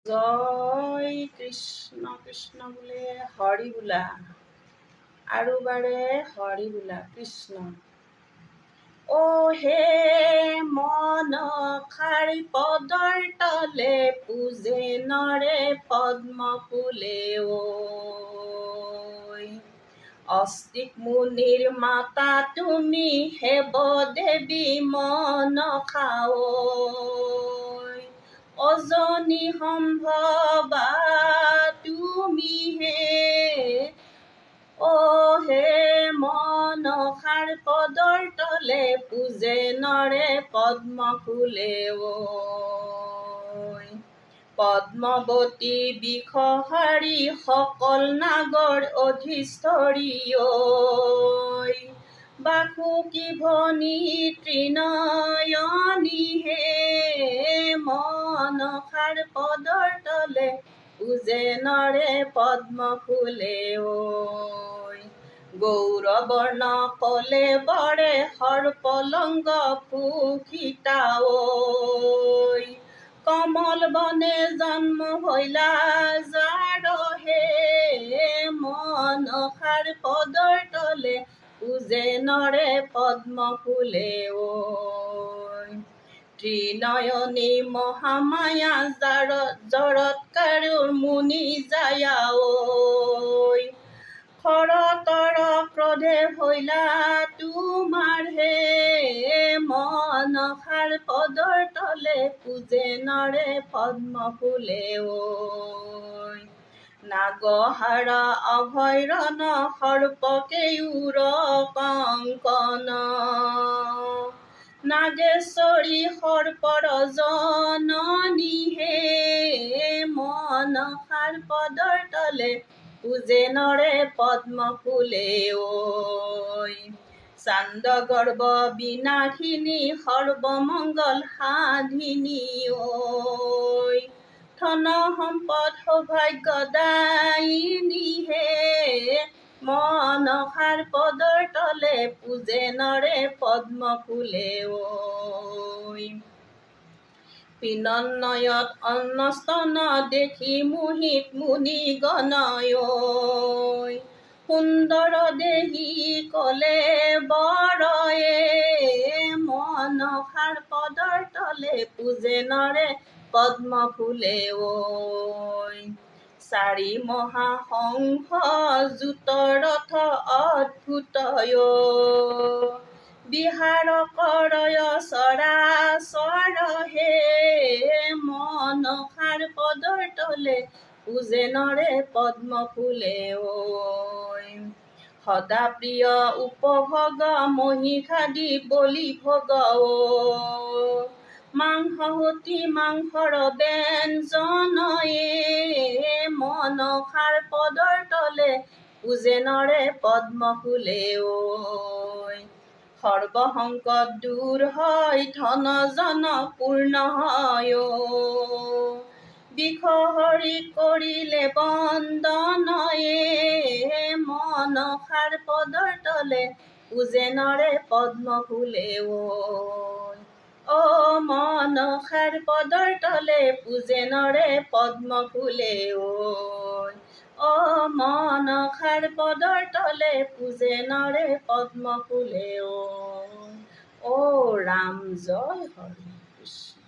জয় কৃষ্ণ কৃষ্ণ বোলে হৰি বোলা আৰু বাৰে হৰি বোলা কৃষ্ণ। অ হে মন খাৰি পদৰ তলে পূজে নৰে পদ্ম ফুলে ঐ। অস্তিক মুনিৰ মাতা তুমি হেব দেৱী মনসা ঐ। অজনী সম্ভৱা তুমি হে অ হে মনসাৰ পদৰ তলে পূজে নৰে পদ্ম ফুলে ঐ। পদ্মৱতী বিষহাৰী সকল নাগৰ অধিস্থৰী ঐ। বাসুকী ভনী ত্ৰিনয়নী হে মনসাৰ পদৰ তলে পূজে নৰে পদ্ম ফুলে ঐ। গৌৰবৰ্ণ কলে বৰে সৰ্পলংগ ফুকিতা ঐ। কমল বনে জন্ম হৈলা যাৰ হে মনসাৰ পদৰ তলে পূজে নৰে পদ্ম ফুলে ঐ। ত্ৰিনয়নী মহামায়া জৰত কাৰুৰ মুনি জায়া ঐ। খৰতৰ ক্ৰোধে হৈলা তোমাৰ হে মনসাৰ পদৰ তলে পূজে নৰে পদ্ম ফুলে ঐ। নাগহাৰা অভয়ৰণ সৰ্পকেয়ুৰ কংকন। নাগেশ্বৰী সৰ্পৰ জননী হে মনসাৰ পদৰ তলে পূজে নৰে পদ্ম ফুলে ঐ। চান্দ বিনাশিনী সৰ্বমংগল সাধিনী ঐ। ধন সম্পদ সৌভাগ্যদায়িনী হে মনসাৰ পদৰ তলে পূজে নৰে পদ্ম ফুলে ঐ। পিনন্নয়ত অন্নস্তন দেখি মোহিত মুনি গণয় ঐ। সুন্দৰ দেহি কলে বৰয়ে মনসাৰ পদৰ তলে পূজে নৰে পদ্ম ফুলে ঐ। চাৰি মহাশংখ যুত ৰথ অদ্ভুত ঐ। বিহাৰ কৰয় চৰাচৰ হে মনসাৰ পদৰ তলে পূজে নৰে পদ্ম ফুলে ঐ। সদা প্ৰিয় উপভোগ মহিষাদি বলি ভোগ ঐ। মাংসহতী মাংসৰ ব্যঞ্জনয়ে মনসাৰ পদৰ তলে পূজে নৰে পদ্ম ফুলে ঐ। সৰ্বসংকট দূৰ হয় ধন জন পূৰ্ণ হয় ঐ। বিষহৰি কৰিলে বন্দনয়ে মনসাৰ পদৰ তলে পূজে নৰে পদ্ম ফুলে ঐ। অ মনসাৰ পদৰ তলে পূজে নৰে পদ্ম ফুলে ঐ। অ মনসাৰ পদৰ তলে পূজে নৰে পদ্ম ফুলে ঐ। অ ৰাম জয় হৰি কৃষ্ণ।